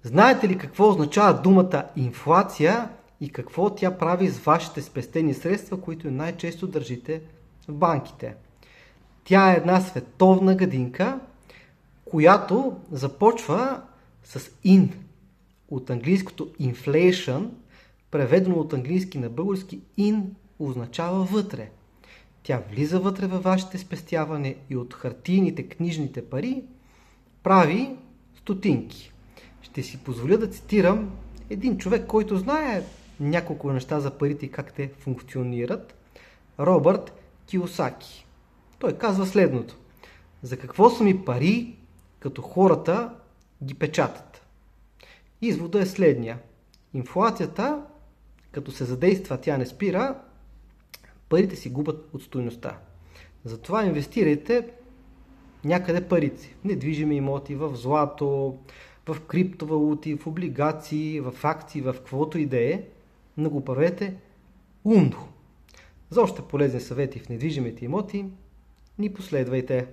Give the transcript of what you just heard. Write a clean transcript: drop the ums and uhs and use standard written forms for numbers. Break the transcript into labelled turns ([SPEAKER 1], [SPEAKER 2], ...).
[SPEAKER 1] Знаете ли какво означава думата инфлация и какво тя прави с вашите спестени средства, които най-често държите в банките? Тя е една световна гадинка, която започва с in, от английското inflation, преведено от английски на български in означава вътре. Тя влиза вътре във вашите спестяване и от хартийните книжните пари прави стотинки. Ще си позволя да цитирам един човек, който знае няколко неща за парите и как те функционират. Робърт Кийосаки. Той казва следното. За какво са ми пари, като хората ги печатат? Изводът е следния. Инфлацията, като се задейства, тя не спира, парите си губят от стойността. Затова инвестирайте някъде парите. В недвижими имоти, в злато, в криптовалути, в облигации, в акции, в каквото и да е, но го правете умно. За още полезни съвети в недвижимите имоти ни последвайте.